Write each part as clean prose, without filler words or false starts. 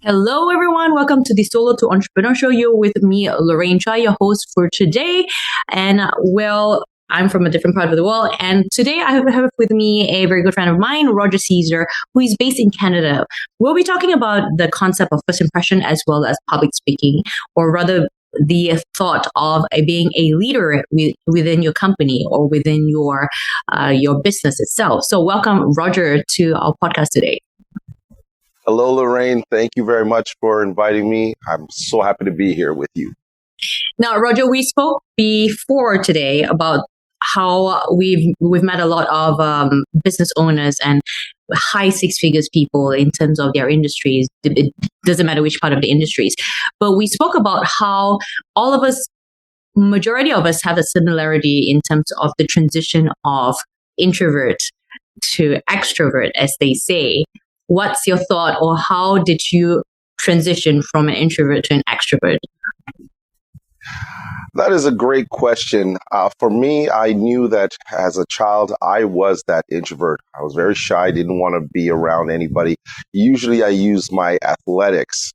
Hello, everyone. Welcome to the Solo to Entrepreneur Show. You're with me, Lorraine Chai, your host for today. And I'm from a different part of the world. And today I have with me a very good friend of mine, Roger Caesar, who is based in Canada. We'll be talking about the concept of first impression as well as public speaking, or rather the thought of being a leader within your company or within your business itself. So welcome, Roger, to our podcast today. Hello, Lorraine. Thank you very much for inviting me. I'm so happy to be here with you. Now, Roger, we spoke before today about how we've met a lot of business owners and high six figures people in terms of their industries. It doesn't matter which part of the industries, but we spoke about how all of us, majority of us, have a similarity in terms of the transition of introvert to extrovert, as they say. What's your thought, or how did you transition from an introvert to an extrovert? That is a great question. For me, I knew that as a child, I was that introvert. I was very shy, didn't want to be around anybody. Usually I used my athletics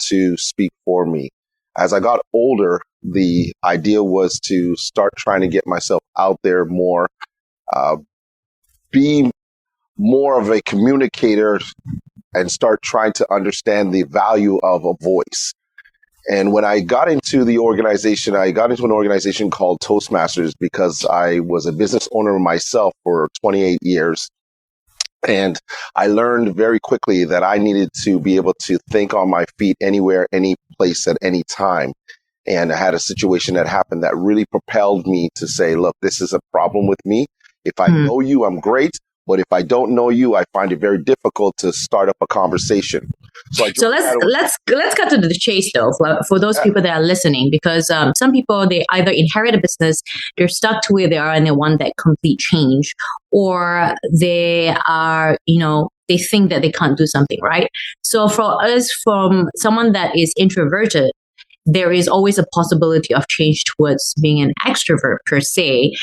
to speak for me. As I got older, the idea was to start trying to get myself out there more, be more of a communicator and start trying to understand the value of a voice. And when I got into an organization called Toastmasters because I was a business owner myself for 28 years. And I learned very quickly that I needed to be able to think on my feet anywhere, any place at any time. And I had a situation that happened that really propelled me to say, look, this is a problem with me. If I know you, I'm great. But if I don't know you, I find it very difficult to start up a conversation. So let's cut to the chase, though, for those people that are listening, because some people, they either inherit a business, they're stuck to where they are, and they want that complete change, or they are, they think that they can't do something, right? So for us, from someone that is introverted, there is always a possibility of change towards being an extrovert per se,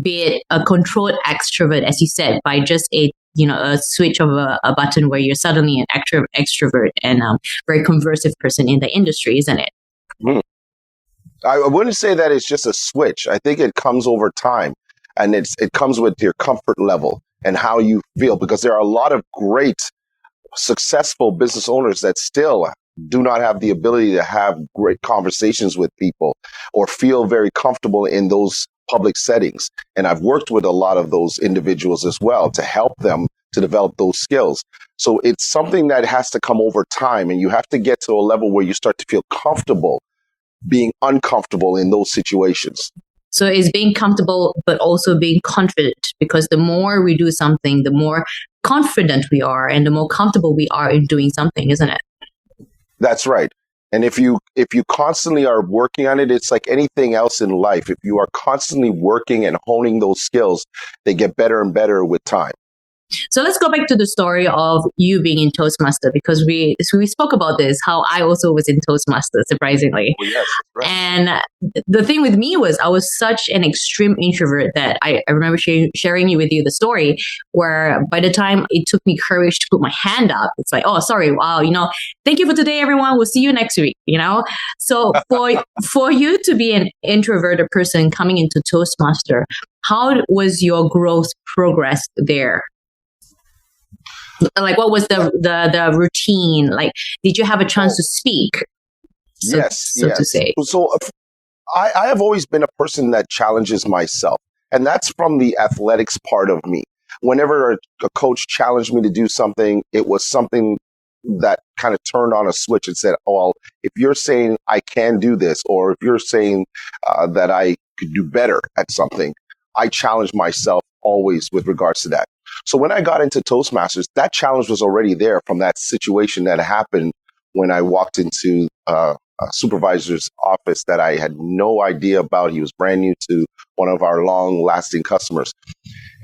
be it a controlled extrovert, as you said, by just a switch of a button where you're suddenly an extrovert and very conversive person in the industry, isn't it? Mm. I wouldn't say that it's just a switch. I think it comes over time, and it comes with your comfort level and how you feel, because there are a lot of great, successful business owners that still do not have the ability to have great conversations with people or feel very comfortable in those public settings. And I've worked with a lot of those individuals as well to help them to develop those skills. So it's something that has to come over time, and you have to get to a level where you start to feel comfortable being uncomfortable in those situations. So it's being comfortable, but also being confident, because the more we do something, the more confident we are and the more comfortable we are in doing something, isn't it? That's right. And if you constantly are working on it, it's like anything else in life. If you are constantly working and honing those skills, they get better and better with time. So let's go back to the story of you being in Toastmaster, because we spoke about this, how I also was in Toastmaster, surprisingly. Oh, yes, right. And the thing with me was I was such an extreme introvert that I remember sharing with you the story where by the time it took me courage to put my hand up, it's like, oh, sorry, wow, thank you for today, everyone. We'll see you next week, So for you to be an introverted person coming into Toastmaster, how was your growth progress there? Like, what was the routine? Like, did you have a chance to speak? Yes. To say. So I have always been a person that challenges myself, and that's from the athletics part of me. Whenever a coach challenged me to do something, it was something that kind of turned on a switch and said, oh, well, if you're saying I can do this, or if you're saying that I could do better at something, I challenge myself always with regards to that. So when I got into Toastmasters, that challenge was already there from that situation that happened when I walked into a supervisor's office that I had no idea about. He was brand new to one of our long-lasting customers.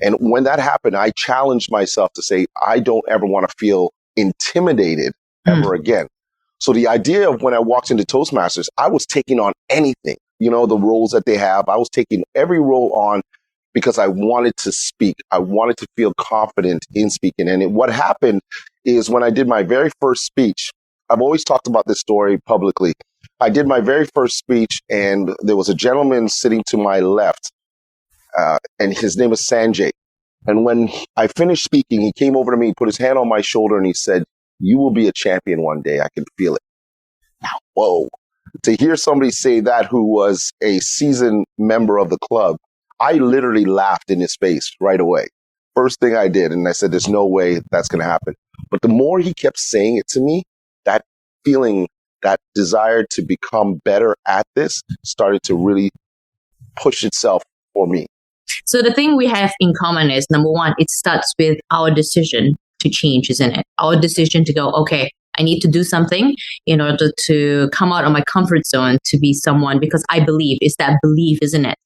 And when that happened, I challenged myself to say, I don't ever want to feel intimidated ever again. So the idea of when I walked into Toastmasters, I was taking on anything, the roles that they have. I was taking every role on because I wanted to speak. I wanted to feel confident in speaking. And what happened is when I did my very first speech, I've always talked about this story publicly. I did my very first speech, and there was a gentleman sitting to my left, and his name was Sanjay. And when I finished speaking, he came over to me, put his hand on my shoulder, and he said, "You will be a champion one day. I can feel it." Now, whoa. To hear somebody say that who was a seasoned member of the club, I literally laughed in his face right away. First thing I did, and I said, there's no way that's going to happen. But the more he kept saying it to me, that feeling, that desire to become better at this started to really push itself for me. So the thing we have in common is, number one, it starts with our decision to change, isn't it? Our decision to go, okay, I need to do something in order to come out of my comfort zone to be someone, because I believe, it's that belief, isn't it?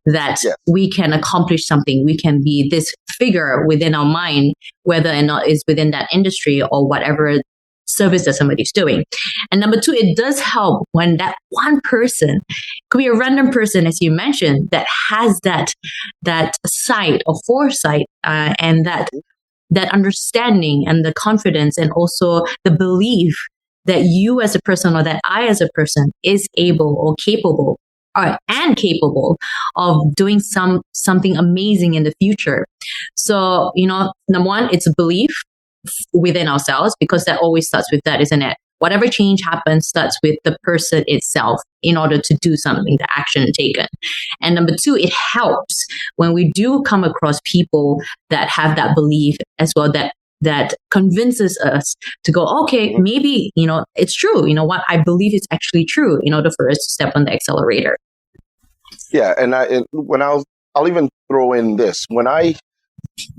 That we can accomplish something. We can be this figure within our mind, whether or not it's within that industry or whatever service that somebody's doing. And number two, it does help when that one person, could be a random person, as you mentioned, that has that sight or foresight and that understanding and the confidence and also the belief that you as a person or that I as a person is able or capable and capable of doing something amazing in the future. So, number one, it's a belief within ourselves, because that always starts with that, isn't it? Whatever change happens starts with the person itself in order to do something, the action taken. And number two, it helps when we do come across people that have that belief as well, that convinces us to go, okay, maybe, it's true. You know what? I believe it's actually true, in order for us to step on the accelerator. Yeah. And I'll even throw in this. When I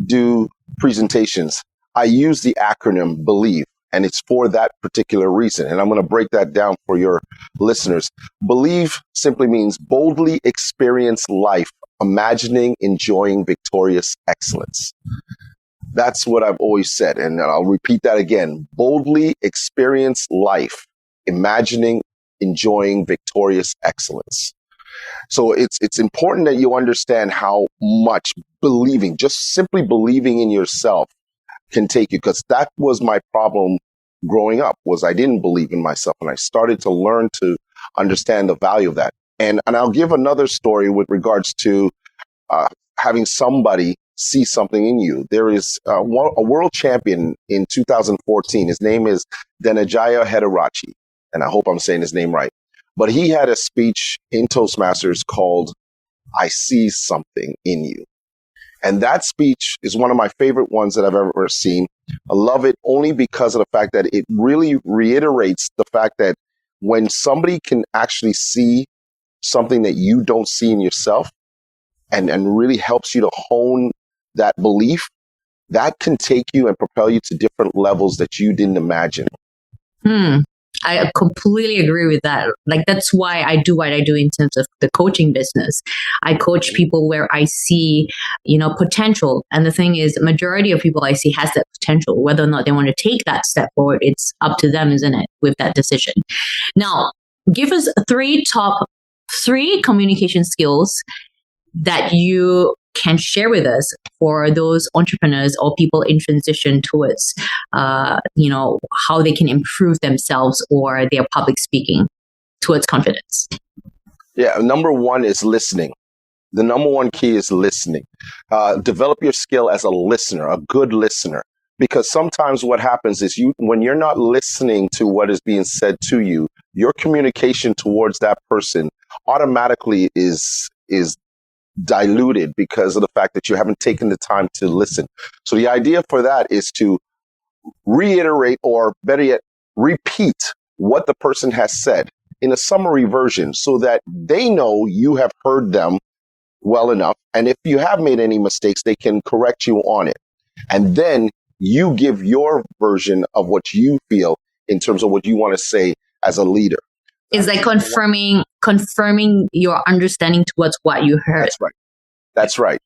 do presentations, I use the acronym BELIEVE, and it's for that particular reason. And I'm going to break that down for your listeners. BELIEVE simply means boldly experience life, imagining, enjoying victorious excellence. That's what I've always said. And I'll repeat that again. Boldly experience life, imagining, enjoying victorious excellence. So it's important that you understand how much believing, just simply believing in yourself, can take you, because that was my problem growing up, was I didn't believe in myself, and I started to learn to understand the value of that. And I'll give another story with regards to having somebody see something in you. There is a world champion in 2014. His name is Dhananjaya Hederachi, and I hope I'm saying his name right. But he had a speech in Toastmasters called "I See Something in You." And that speech is one of my favorite ones that I've ever seen. I love it only because of the fact that it really reiterates the fact that when somebody can actually see something that you don't see in yourself and really helps you to hone that belief, that can take you and propel you to different levels that you didn't imagine. I completely agree with that. Like, that's why I do what I do in terms of the coaching business. I coach people where I see, potential. And the thing is, majority of people I see has that potential. Whether or not they want to take that step forward, it's up to them, isn't it, with that decision. Now, give us three communication skills that you can share with us for those entrepreneurs or people in transition towards, how they can improve themselves or their public speaking towards confidence. Yeah. Number one is listening. The number one key is listening. Develop your skill as a listener, a good listener, because sometimes what happens is when you're not listening to what is being said to you, your communication towards that person automatically is diluted because of the fact that you haven't taken the time to listen. So the idea for that is to reiterate, or better yet, repeat what the person has said in a summary version so that they know you have heard them well enough. And if you have made any mistakes, they can correct you on it. And then you give your version of what you feel in terms of what you want to say as a leader. It's like confirming your understanding towards what you heard. That's right.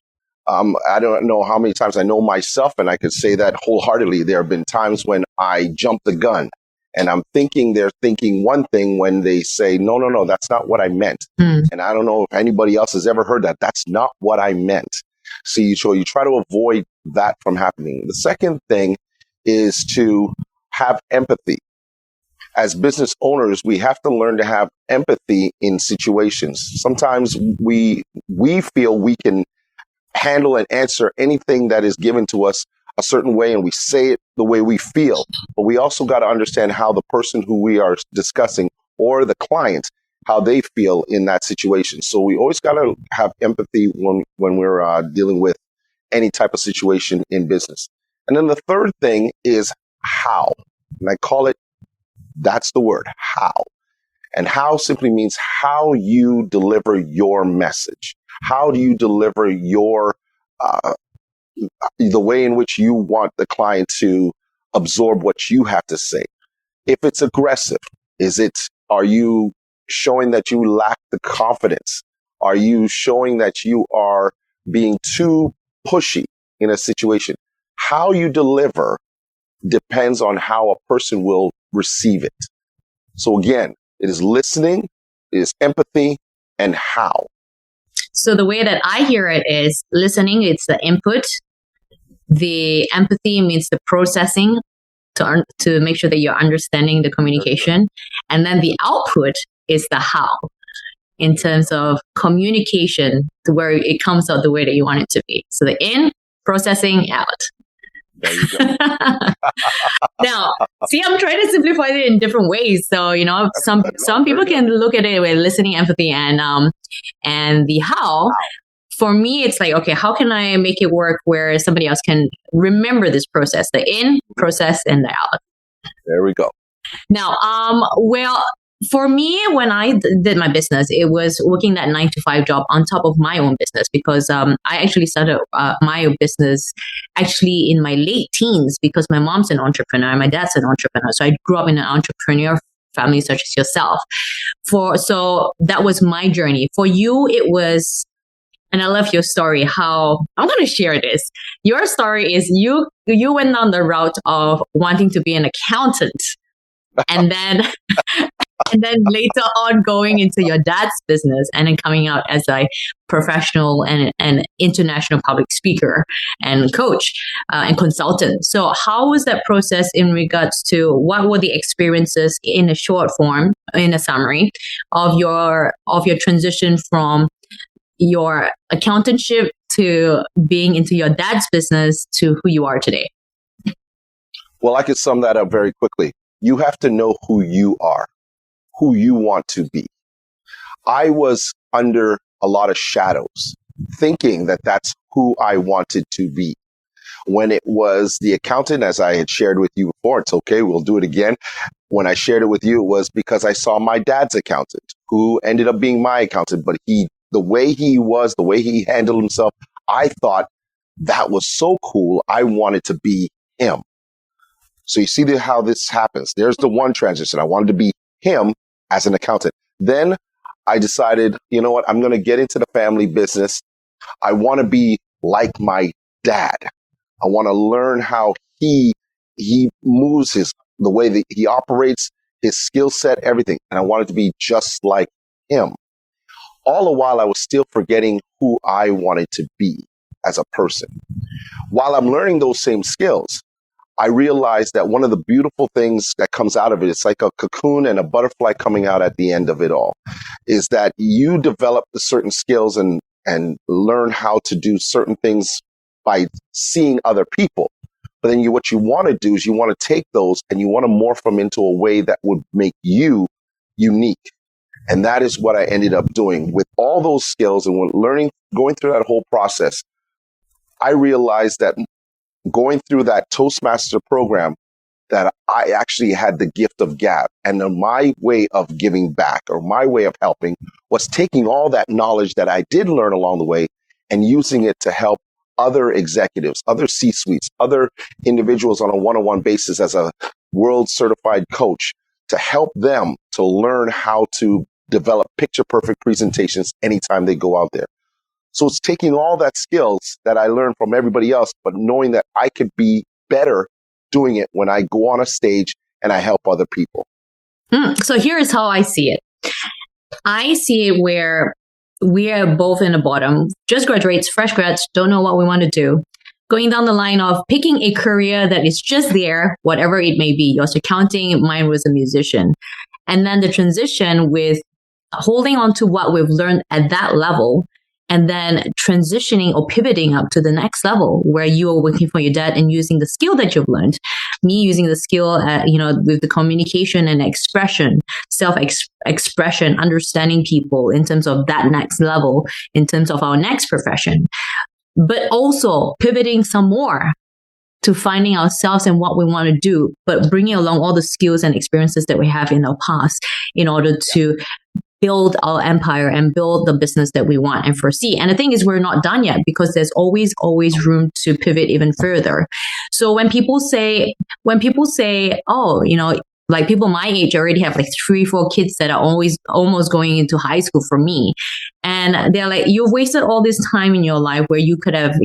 I don't know how many times I know myself, and I could say that wholeheartedly. There have been times when I jump the gun and I'm thinking they're thinking one thing when they say, no, that's not what I meant. And I don't know if anybody else has ever heard that. That's not what I meant. So you try to avoid that from happening. The second thing is to have empathy. as business owners, we have to learn to have empathy in situations. Sometimes we feel we can handle and answer anything that is given to us a certain way, and we say it the way we feel. But we also got to understand how the person who we are discussing or the client, how they feel in that situation. So we always got to have empathy when we're dealing with any type of situation in business. And then the third thing is how. And I call it, that's the word, how. And how simply means how you deliver your message. How do you deliver your the way in which you want the client to absorb what you have to say? If it's aggressive, are you showing that you lack the confidence? Are you showing that you are being too pushy in a situation? How you deliver depends on how a person will receive it. So again, it is listening, it is empathy, and how. So the way that I hear it is listening, it's the input. The empathy means the processing to make sure that you're understanding the communication. And then the output is the how, in terms of communication, to where it comes out the way that you want it to be. So the in, processing, out. There you go. Now, see, I'm trying to simplify it in different ways. So, some people can look at it with listening, empathy, and the how. For me, it's like, okay, how can I make it work where somebody else can remember this process, the in, process, and the out? There we go. Now, well, for me, when I did my business, it was working that 9-to-5 job on top of my own business, because I actually started my business actually in my late teens, because my mom's an entrepreneur and my dad's an entrepreneur. So I grew up in an entrepreneur family such as yourself. So that was my journey. For you, it was, and I love your story, how I'm going to share this. Your story is you went down the route of wanting to be an accountant, and then later on going into your dad's business, and then coming out as a professional and international public speaker and coach and consultant. So how was that process in regards to what were the experiences in a short form, in a summary of your transition from your accountantship to being into your dad's business to who you are today? Well, I could sum that up very quickly. You have to know who you are, who you want to be. I was under a lot of shadows, thinking that that's who I wanted to be. When it was the accountant, as I had shared with you before, it's okay, we'll do it again. When I shared it with you, it was because I saw my dad's accountant, who ended up being my accountant, but the way he was, the way he handled himself, I thought that was so cool. I wanted to be him. So you see how this happens. There's the one transition. I wanted to be him as an accountant. Then I decided, you know what? I'm going to get into the family business. I want to be like my dad. I want to learn how he moves, the way that he operates, his skill set, everything. And I wanted to be just like him. All the while I was still forgetting who I wanted to be as a person. While I'm learning those same skills, I realized that one of the beautiful things that comes out of it, it's like a cocoon and a butterfly coming out at the end of it all, is that you develop the certain skills and learn how to do certain things by seeing other people. But then what you want to do is you want to take those and you want to morph them into a way that would make you unique. And that is what I ended up doing with all those skills. And when going through that whole process, I realized that going through that Toastmaster program, that I actually had the gift of gab. And my way of giving back, or my way of helping, was taking all that knowledge that I did learn along the way and using it to help other executives, other C-suites, other individuals on a one-on-one basis as a world certified coach, to help them to learn how to develop picture perfect presentations anytime they go out there. So it's taking all that skills that I learned from everybody else, but knowing that I could be better doing it when I go on a stage and I help other people. So here is how I see it. I see it where we are both in the bottom, just graduates, fresh grads, don't know what we want to do. going down the line of picking a career that is just there, whatever it may be. Yours accounting, mine was a musician. And then the transition with holding on to what we've learned at that level and then transitioning or pivoting up to the next level where you are working for your dad and using the skill that you've learned. Me using the skill, with the communication and expression, self-expression, understanding people in terms of that next level, in terms of our next profession, but also pivoting some more to finding ourselves and what we want to do, but bringing along all the skills and experiences that we have in our past in order to build our empire and build the business that we want and foresee. And the thing is, we're not done yet because there's always room to pivot even further. So when people say, oh, like people my age already have like 3-4 kids that are always almost going into high school for me. And they're like, you've wasted all this time in your life where you could have,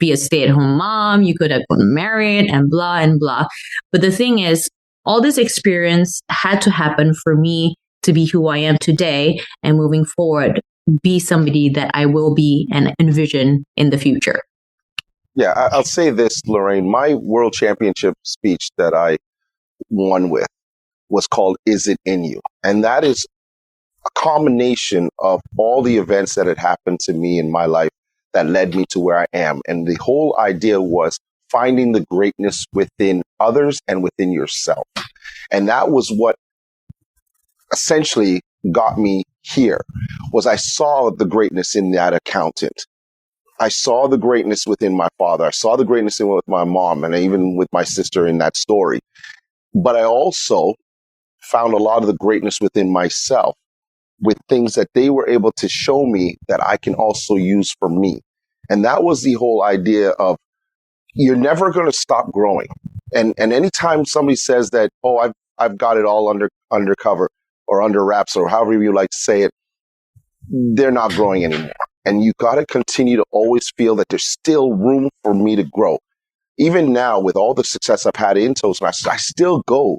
be a stay-at-home mom, you could have gotten married and blah and blah. But the thing is, all this experience had to happen for me to be who I am today and moving forward, be somebody that I will be and envision in the future. Yeah, I'll say this, Lorraine. My world championship speech that I won with was called "Is It In You?" And that is a combination of all the events that had happened to me in my life that led me to where I am. And the whole idea was finding the greatness within others and within yourself. And that was what essentially got me here. Was I saw the greatness in that accountant. I saw the greatness within my father. I saw the greatness with my mom and even with my sister in that story. But I also found a lot of the greatness within myself with things that they were able to show me that I can also use for me. And that was the whole idea of you're never going to stop growing. And anytime somebody says that, oh, I've got it all undercover or under wraps or however you like to say it, they're not growing anymore. And you got to continue to always feel that there's still room for me to grow. Even now, with all the success I've had in Toastmasters, I still go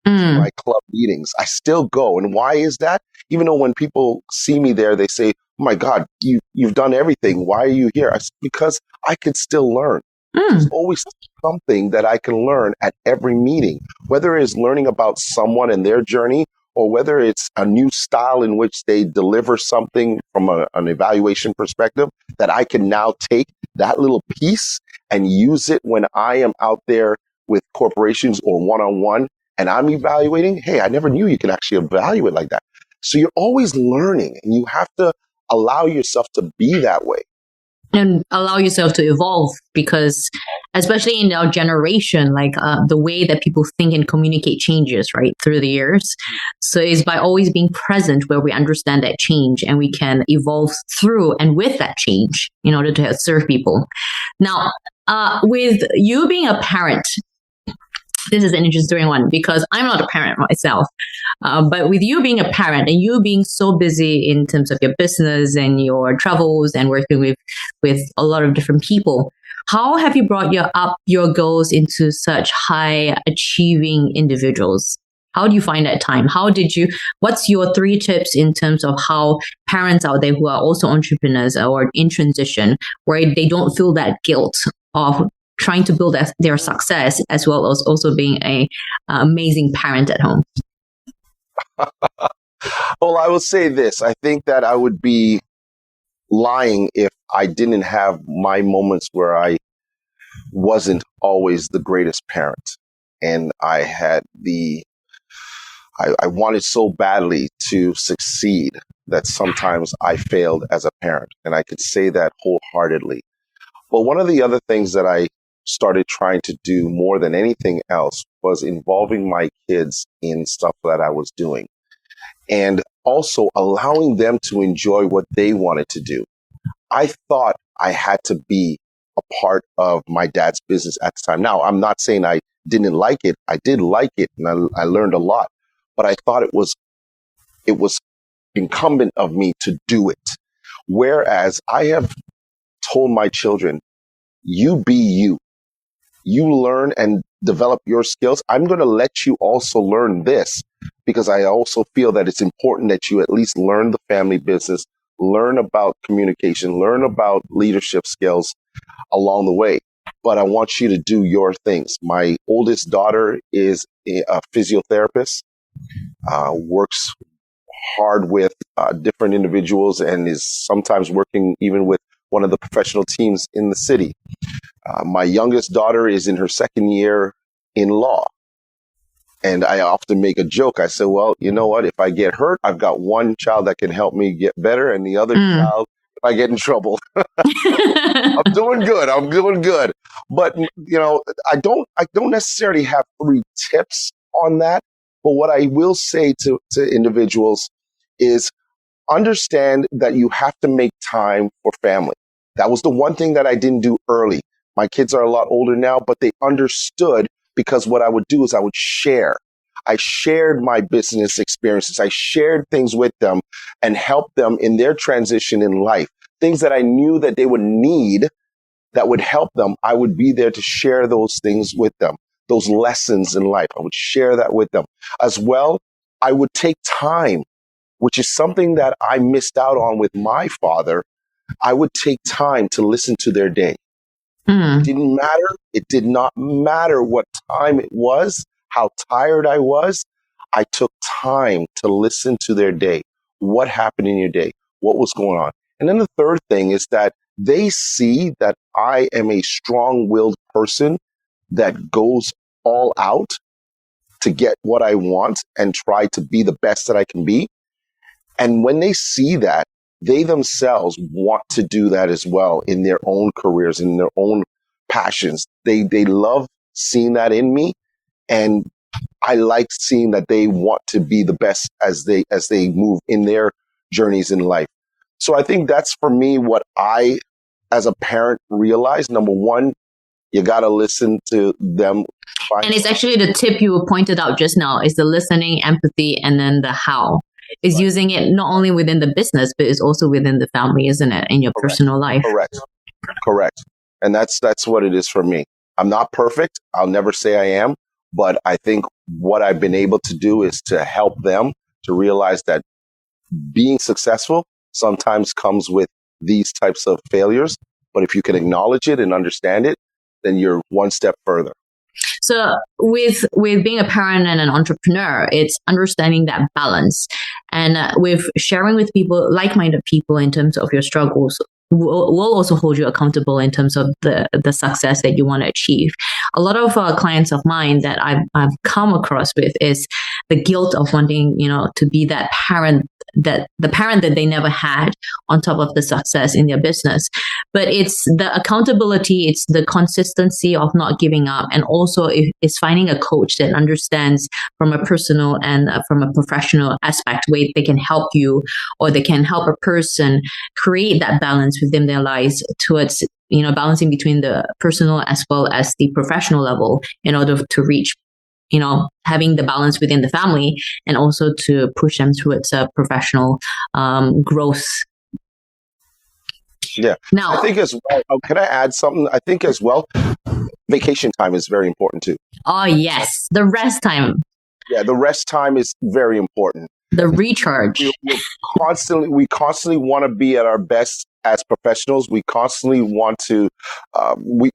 to my club meetings. I still go. And why is that? Even though when people see me there, they say, oh my God, you've done everything. Why are you here? Because I could still learn. There's always something that I can learn at every meeting, whether it's learning about someone and their journey, or whether it's a new style in which they deliver something from an evaluation perspective that I can now take that little piece and use it when I am out there with corporations or one-on-one and I'm evaluating. Hey, I never knew you could actually evaluate like that. So you're always learning and you have to allow yourself to be that way. And allow yourself to evolve because especially in our generation, like the way that people think and communicate changes, right, through the years. So it's by always being present where we understand that change and we can evolve through and with that change in order to serve people. Now, with you being a parent, this is an interesting one because I'm not a parent myself. But with you being a parent and you being so busy in terms of your business and your travels and working with a lot of different people, how have you brought your goals into such high achieving individuals? How do you find that time? What's your 3 tips in terms of how parents out there who are also entrepreneurs or in transition, where they don't feel that guilt of trying to build their success as well as also being an amazing parent at home? Well, I will say this. I think that I would be lying if I didn't have my moments where I wasn't always the greatest parent. And I had I wanted so badly to succeed that sometimes I failed as a parent. And I could say that wholeheartedly. But one of the other things that I started trying to do more than anything else was involving my kids in stuff that I was doing and also allowing them to enjoy what they wanted to do. I thought I had to be a part of my dad's business at the time. Now, I'm not saying I didn't like it. I did like it and I learned a lot, but I thought it was incumbent of me to do it. Whereas I have told my children, you be you. You learn and develop your skills. I'm going to let you also learn this because I also feel that it's important that you at least learn the family business, learn about communication, learn about leadership skills, along the way. But I want you to do your things. My oldest daughter is a physiotherapist, works hard with different individuals, and is sometimes working even with one of the professional teams in the city. My youngest daughter is in her second year in law. And I often make a joke. I say, well, you know what? If I get hurt, I've got one child that can help me get better, and the other child, if I get in trouble, I'm doing good. I'm doing good. But, I don't necessarily have 3 tips on that. But what I will say to individuals is understand that you have to make time for family. That was the one thing that I didn't do early. My kids are a lot older now, but they understood, because what I would do is I would share. I shared my business experiences. I shared things with them and helped them in their transition in life. Things that I knew that they would need that would help them. I would be there to share those things with them, those lessons in life. I would share that with them. As well, I would take time, which is something that I missed out on with my father. I would take time to listen to their day. It didn't matter. It did not matter what time it was, how tired I was. I took time to listen to their day. What happened in your day? What was going on? And then the third thing is that they see that I am a strong-willed person that goes all out to get what I want and try to be the best that I can be. And when they see that, they themselves want to do that as well in their own careers, in their own passions. They love seeing that in me. And I like seeing that they want to be the best as they move in their journeys in life. So I think that's, for me, what I, as a parent, realized. Number one, you got to listen to them. And it's actually the tip you pointed out just now is the listening, empathy, and then the how. Is right. Using it not only within the business, but it's also within the family, isn't it? In your Correct. Personal life. Correct. And that's what it is for me. I'm not perfect. I'll never say I am. But I think what I've been able to do is to help them to realize that being successful sometimes comes with these types of failures. But if you can acknowledge it and understand it, then you're one step further. So with being a parent and an entrepreneur, it's understanding that balance, and with sharing with people, like-minded people, in terms of your struggles, will also hold you accountable in terms of the success that you want to achieve. A lot of clients of mine that I've come across with is the guilt of wanting, to be that parent, that the parent that they never had on top of the success in their business. But it's the accountability, it's the consistency of not giving up. And also it's finding a coach that understands from a personal and from a professional aspect, where they can help you, or they can help a person create that balance within their lives towards, balancing between the personal as well as the professional level in order to reach, having the balance within the family, and also to push them towards a professional growth. Yeah. Now, I think as well, can I add something? I think as well, vacation time is very important too. Oh, yes. The rest time. Yeah, the rest time is very important. The recharge. We constantly want to be at our best as professionals. We constantly want to,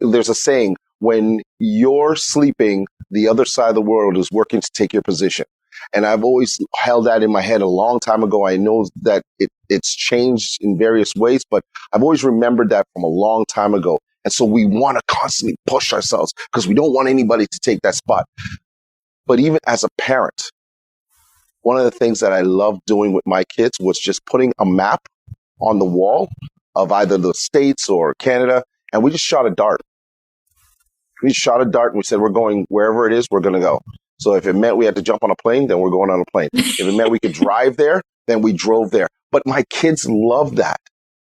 there's a saying, when you're sleeping, the other side of the world is working to take your position. And I've always held that in my head a long time ago. I know that it's changed in various ways, but I've always remembered that from a long time ago. And so we want to constantly push ourselves because we don't want anybody to take that spot. But even as a parent, one of the things that I loved doing with my kids was just putting a map on the wall of either the States or Canada, and we just shot a dart. We shot a dart and we said, we're going wherever it is, we're going to go. So if it meant we had to jump on a plane, then we're going on a plane. If it meant we could drive there, then we drove there. But my kids loved that.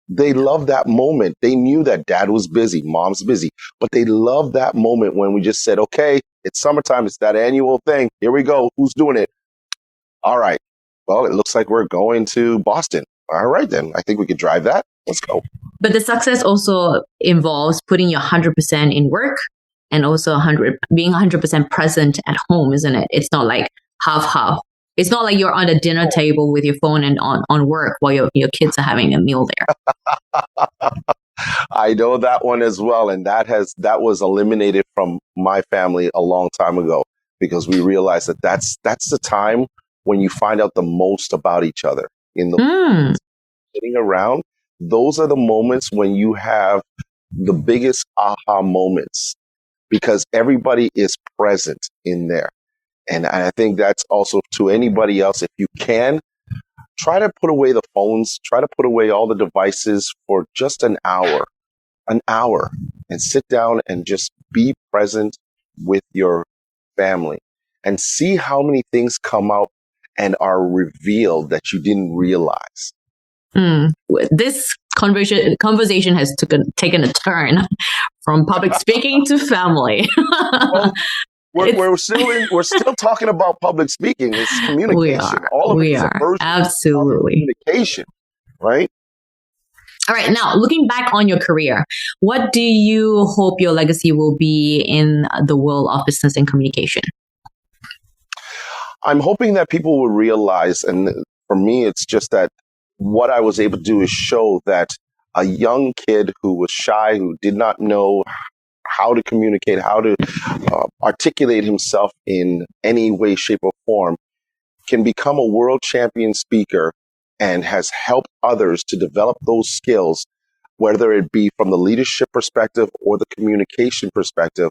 They loved that moment. They knew that dad was busy, mom's busy, but they loved that moment when we just said, okay, it's summertime. It's that annual thing. Here we go. Who's doing it? All right. Well, it looks like we're going to Boston. All right, then. I think we could drive that. Let's go. But the success also involves putting your 100% in work and also being 100% present at home, isn't it? It's not like half. It's not like you're on a dinner table with your phone and on work while your kids are having a meal there. I know that one as well. And that was eliminated from my family a long time ago because we realized that that's the time when you find out the most about each other in the sitting around. Those are the moments when you have the biggest aha moments because everybody is present in there. And I think that's also to anybody else. If you can, try to put away the phones, try to put away all the devices for just an hour, and sit down and just be present with your family and see how many things come out and are revealed that you didn't realize. This conversation has taken a turn from public speaking to family. Well, we're still talking about public speaking. It's communication. All of it is a version absolutely of communication, right? All right. Now, looking back on your career, what do you hope your legacy will be in the world of business and communication? I'm hoping that people will realize, and for me, it's just that what I was able to do is show that a young kid who was shy, who did not know how to communicate, how to articulate himself in any way, shape, or form, can become a world champion speaker and has helped others to develop those skills, whether it be from the leadership perspective or the communication perspective,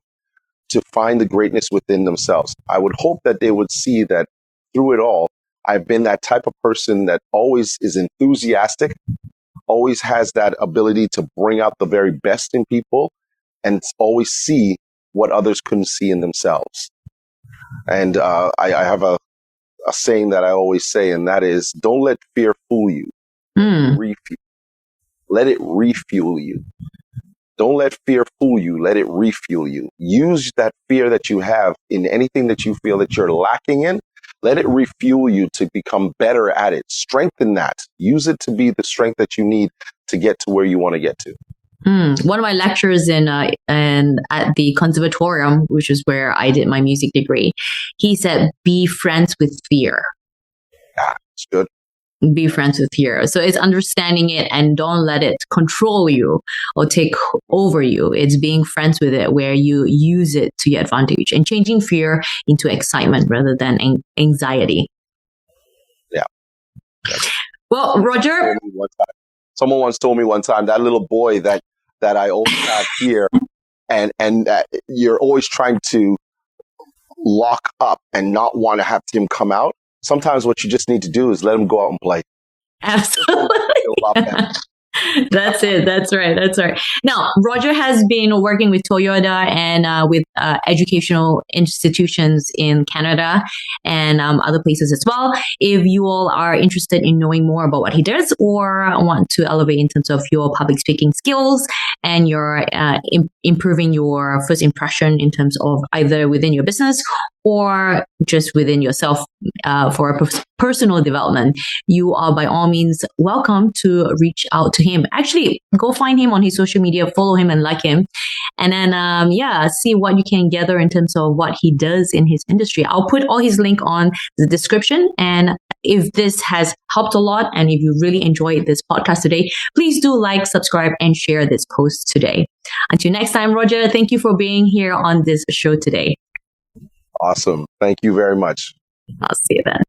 to find the greatness within themselves. I would hope that they would see that through it all, I've been that type of person that always is enthusiastic, always has that ability to bring out the very best in people, and always see what others couldn't see in themselves. And I have a saying that I always say, and that is, don't let fear fool you. Let it refuel you. Don't let fear fool you. Let it refuel you. Use that fear that you have in anything that you feel that you're lacking in. Let it refuel you to become better at it. Strengthen that. Use it to be the strength that you need to get to where you want to get to. One of my lecturers in at the conservatorium, which is where I did my music degree, he said, "Be friends with fear." Yeah, it's good. Be friends with fear. So it's understanding it and don't let it control you or take over you. It's being friends with it where you use it to your advantage and changing fear into excitement rather than anxiety. Yeah. Well, Roger. Someone once told me one time, that little boy that I always have here, and you're always trying to lock up and not want to have him come out. Sometimes what you just need to do is let him go out and play. Absolutely. That's it. That's right. Now, Roger has been working with Toyota and with educational institutions in Canada and other places as well. If you all are interested in knowing more about what he does or want to elevate in terms of your public speaking skills and your improving your first impression in terms of either within your business or just within yourself for a personal development, you are by all means welcome to reach out to him. Actually, go find him on his social media, follow him and like him. And then, see what you can gather in terms of what he does in his industry. I'll put all his link on the description. And if this has helped a lot and if you really enjoyed this podcast today, please do like, subscribe, and share this post today. Until next time, Roger, thank you for being here on this show today. Awesome. Thank you very much. I'll see you then.